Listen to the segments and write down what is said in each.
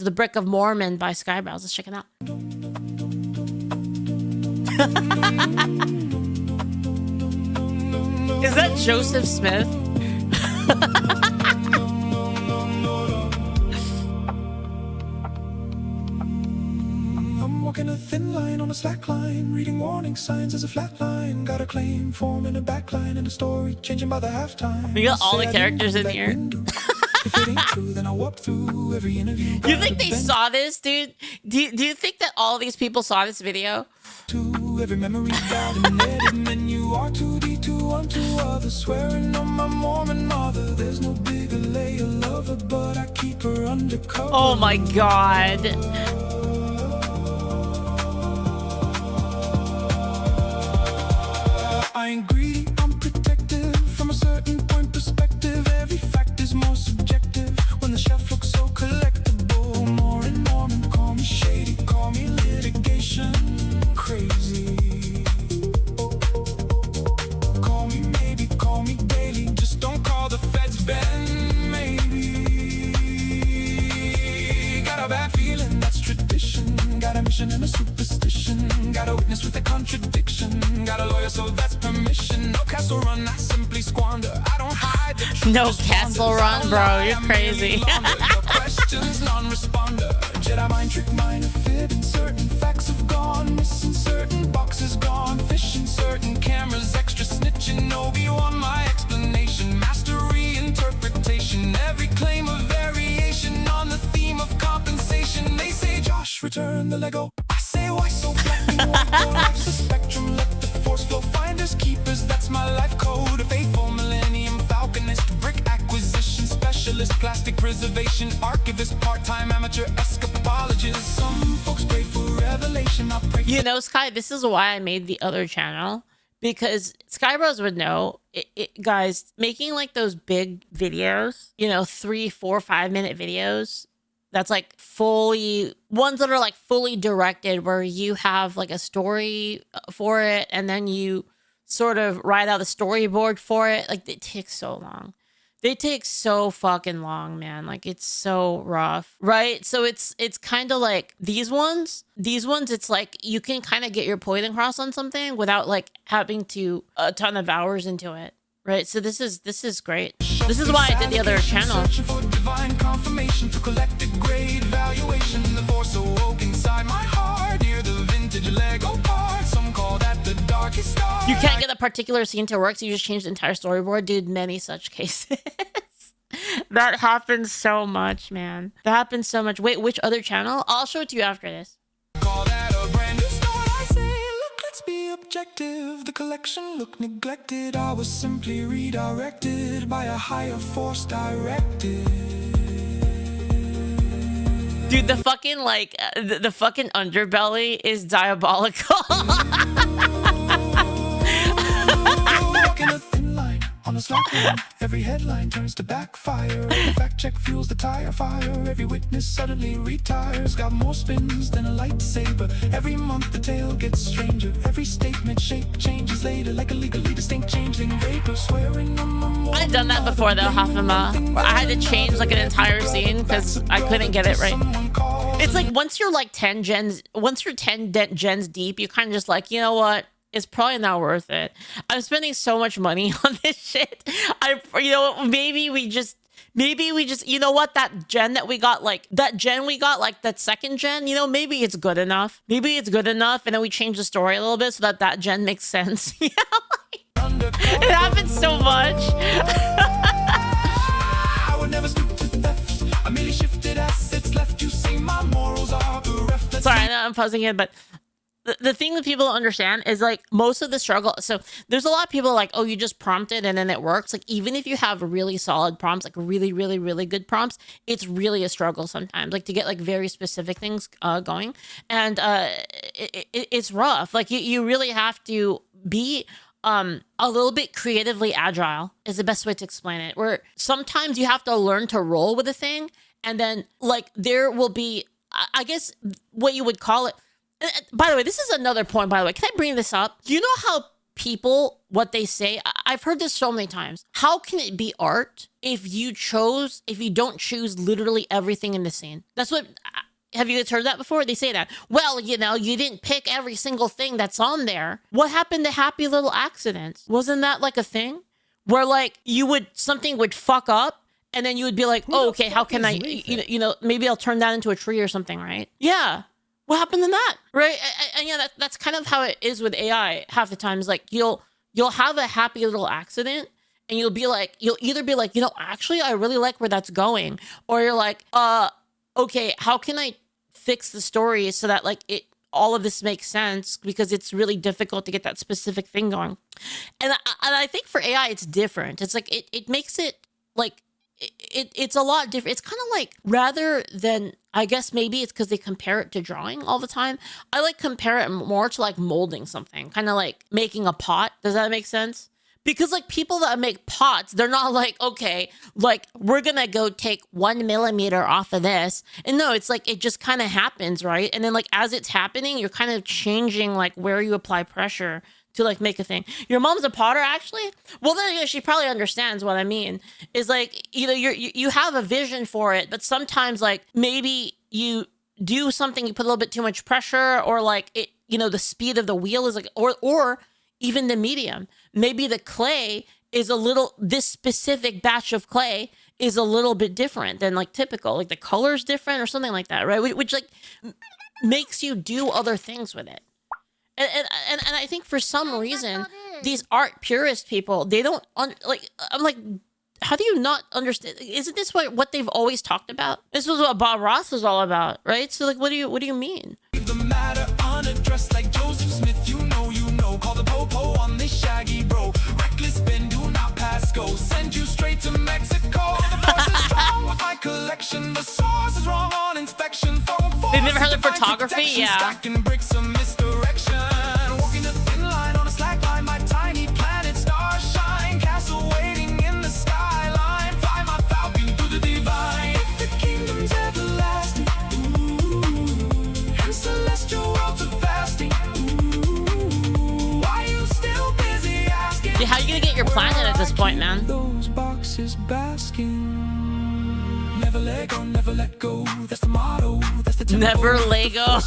The Brick of Mormon by Skyebrows. Let's check it out. Is that Joseph Smith? I'm walking a thin line on a slack line, reading warning signs as a flat line. Got a claim forming a backline and a story changing by the halftime. We got all the characters in here. If it ain't true, then I'll walk through every interview. You think they saw this, dude? Do you think that all these people saw this video? To every memory got an edit menu, R2D2 unto others, swearing on my Mormon mother. There's no bigger layer lover, but I keep her undercover. Oh my god. I ain't greedy, I'm protective. From a certain point perspective, every fact is more subjective. When the shelf looks so collectible, more and more, and call me shady, call me litigation crazy. Call me maybe, call me daily, just don't call the feds Ben, maybe. Got a bad feeling, that's tradition. Got a mission and a superstition. Got a witness with a contradiction. Got a lawyer, so that's permission. No castle run, I simply squander. I don't hide the truth. No castle run, bro. You're crazy. No questions, non-responder. Jedi mind trick, minor fib, and certain facts have gone missing. Certain boxes gone fishing. Certain cameras extra snitching. Obi-Wan, my explanation. Mastery, interpretation. Every claim of variation on the theme of compensation. They say, Josh, return the Lego. I say, why so black and white? Your life's a spectrum. Let the force flow. Finders, keepers, that's my life code. A faithful millennium falconist. Brick acquisition specialist. Plastic preservation archivist. Part-time amateur escapologist. Some folks pray for revelation. I pray for... You know, Sky, this is why I made the other channel. Because Skyebrows would know, guys, making like those big videos, you know, 3, 4, 5 minute videos, that's like fully, ones that are like fully directed where you have like a story for it and then you sort of write out the storyboard for it. Like, it takes so long. They take so fucking long, man. Like, it's so rough, right? So it's kind of like these ones, it's like you can kind of get your point across on something without like having to a ton of hours into it, right? So this is great. This is why I did the other channel. Searching for divine confirmation, for collected grade valuation. The force awoke inside my heart, near the vintage Lego part. Some call that the darkest star. You can't get a particular scene to work, so you just change the entire storyboard. Dude, many such cases. That happens so much, man. That happens so much. Wait, which other channel? I'll show it to you after this. Call that a brand new start. I say, look, let's be objective. The collection looked neglected. I was simply redirected by a higher force directed. Dude, the fucking like the fucking underbelly is diabolical. Walking a thin line on a slack line. Every headline turns to backfire. Every fact check fuels the tire fire. Every witness suddenly retires. Got more spins than a lightsaber. Every month the tale gets stranger. Every statement shape changes later, like a legally distinct changeling vapor. Swearing on my I've done that before though, Hafima. I had to change like an entire scene because I couldn't get it right. It's like once you're like 10 gens deep, you kind of just like, you know what? It's probably not worth it. I'm spending so much money on this shit. Maybe we just, you know what? That gen we got, like that second gen, you know, maybe it's good enough. Maybe it's good enough. And then we change the story a little bit so that gen makes sense. You know? It happens so much. I would never stoop to theft. I merely shifted assets left. You say my morals are bereft. Sorry, I know I'm pausing it, but the thing that people don't understand is like most of the struggle. So there's a lot of people like, oh, you just prompted and then it works. Like even if you have really solid prompts, like really, really, really good prompts, it's really a struggle sometimes, like to get like very specific things going. And it's rough. Like you really have to be a little bit creatively agile is the best way to explain it, where sometimes you have to learn to roll with a thing. And then like there will be, I guess what you would call it. By the way, this is another point, by the way. Can I bring this up? Do you know how people, what they say, I've heard this so many times. How can it be art if you don't choose literally everything in the scene? That's what, have you guys heard that before? They say that. Well, you know, you didn't pick every single thing that's on there. What happened to Happy Little Accidents? Wasn't that like a thing? Where like something would fuck up and then you would be like, oh, okay, how can I, you know, maybe I'll turn that into a tree or something, right? Yeah. What happened to that? Right? And yeah, that's kind of how it is with AI half the time. Is like you'll have a happy little accident and you'll either be like, you know, actually I really like where that's going. Or you're like, okay, how can I fix the story so that like all of this makes sense, because it's really difficult to get that specific thing going. And I think for AI it's different. It's like it makes it like it's a lot different. It's kind of like, rather than, I guess maybe it's because they compare it to drawing all the time, I like compare it more to like molding something, kind of like making a pot. Does that make sense? Because like people that make pots, they're not like, okay, like we're gonna go take 1 millimeter off of this. And no, it's like it just kind of happens, right? And then like as it's happening, you're kind of changing like where you apply pressure to like make a thing. Your mom's a potter, actually? Well, then she probably understands what I mean. Is like, you know, you have a vision for it, but sometimes like maybe you do something, you put a little bit too much pressure, or like it, you know, the speed of the wheel is like, or even the medium. Maybe the clay is this specific batch of clay is a little bit different than like typical, like the color's different or something like that, right? Which like makes you do other things with it. And I think for some reason, these art purist people, they don't, like, I'm like, how do you not understand? Isn't this what they've always talked about? This was what Bob Ross was all about, right? So like, what do you mean? Leave the matter unaddressed like Joseph Smith, you know, call the popo on this shaggy bro. Reckless Ben, do not pass go, send you straight to Mexico. The voice is strong with my collection, the source is wrong on inspection. They've never heard of photography? Yeah. Stacking bricks of misdirection, walking a thin line on a slack line, my tiny planet star shine, castle waiting in the skyline, fly my falcon through the divine. If the kingdom's everlasting, ooh, and celestial worlds of fasting, ooh, why you still busy asking? How are you gonna get your planet at this point, man? Those boxes basking. Never let go, never let go. That's the motto. That's the tempo. Never Lego.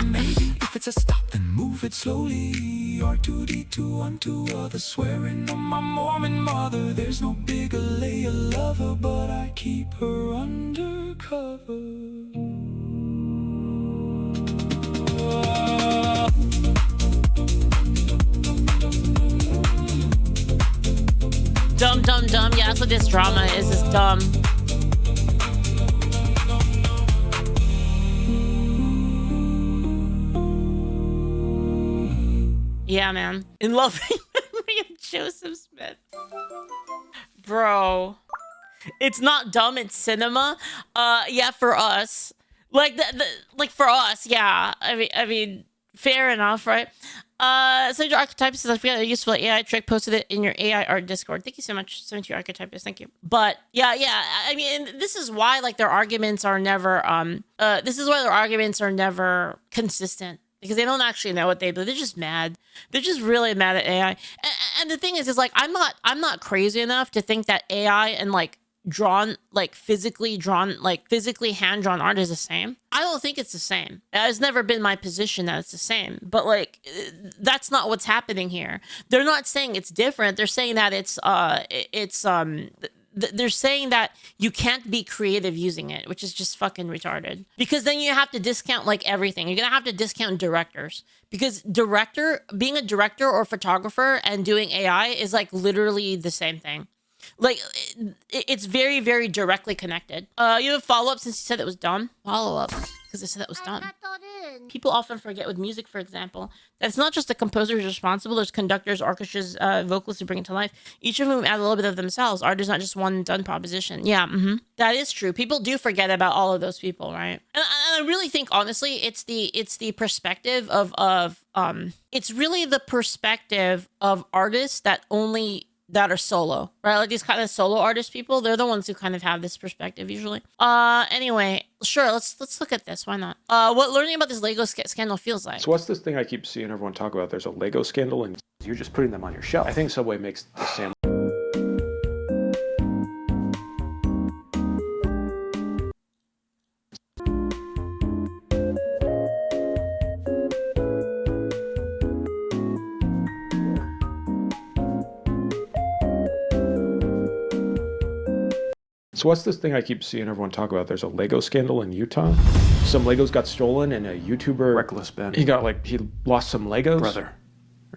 Maybe if it's a stop, then move it slowly. R2D2 unto others, swearing on my Mormon mother. There's no bigger layer lover, but I keep her undercover. Dumb, dumb, dumb. Yeah, that's what this drama is. Is dumb. Yeah, man. In loving memory of Joseph Smith. Bro. It's not dumb, it's cinema. Yeah, for us. Like like for us, yeah. I mean, fair enough, right? Send your archetypist says, I forgot a useful AI trick, posted it in your AI art Discord. Thank you so much. Send your archetypist, thank you. But yeah, I mean, this is why like their arguments are never consistent. Because they don't actually know what they do. They're just mad. They're just really mad at AI. And the thing is like I'm not crazy enough to think that AI and like physically hand-drawn art is the same. I don't think it's the same. It's never been my position that it's the same. But like that's not what's happening here. They're not saying it's different. They're saying that they're saying that you can't be creative using it, which is just fucking retarded. Because then you have to discount like everything. You're gonna have to discount directors, because being a director or photographer and doing AI is like literally the same thing. Like it's very, very directly connected. You have a follow-up since you said it was dumb? Follow-up, because I said that was dumb. People often forget with music, for example, that it's not just the composer who's responsible. There's conductors, orchestras, vocalists who bring it to life. Each of whom add a little bit of themselves. Art is not just one done proposition. Yeah, that is true. People do forget about all of those people, right? And I really think, honestly, it's the perspective of it's really the perspective of artists that are solo, right? Like these kind of solo artist people, they're the ones who kind of have this perspective usually. Anyway, sure, let's look at this. Why not? What learning about this Lego scandal feels like. So what's this thing I keep seeing everyone talk about? There's a Lego scandal and you're just putting them on your shelf. I think Subway makes the sandwich. So what's this thing I keep seeing everyone talk about? There's a Lego scandal in Utah. Some Legos got stolen and a YouTuber, Reckless Ben, he lost some Legos. Brother,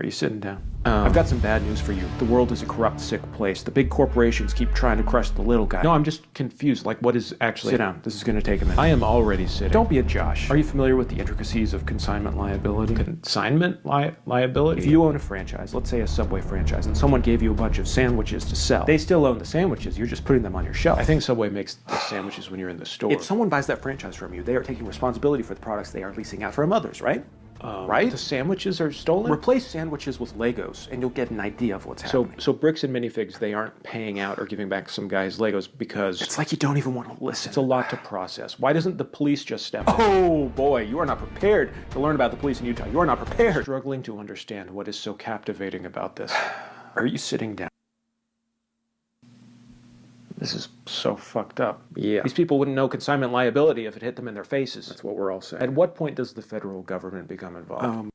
are you sitting down? I've got some bad news for you. The world is a corrupt, sick place. The big corporations keep trying to crush the little guy. No, I'm just confused. Like, what is actually... Sit down. This is going to take a minute. I am already sitting. Don't be a Josh. Are you familiar with the intricacies of consignment liability? Consignment liability? If you own a franchise, let's say a Subway franchise, and someone gave you a bunch of sandwiches to sell, they still own the sandwiches. You're just putting them on your shelf. I think Subway makes the sandwiches when you're in the store. If someone buys that franchise from you, they are taking responsibility for the products they are leasing out from others, right? Right? The sandwiches are stolen? Replace sandwiches with Legos, and you'll get an idea of what's happening. So Bricks and Minifigs, they aren't paying out or giving back some guy's Legos because... It's like you don't even want to listen. It's a lot to process. Why doesn't the police just step in? Oh, boy, you are not prepared to learn about the police in Utah. You are not prepared. Struggling to understand what is so captivating about this. Are you sitting down? This is so fucked up. Yeah. These people wouldn't know consignment liability if it hit them in their faces. That's what we're all saying. At what point does the federal government become involved?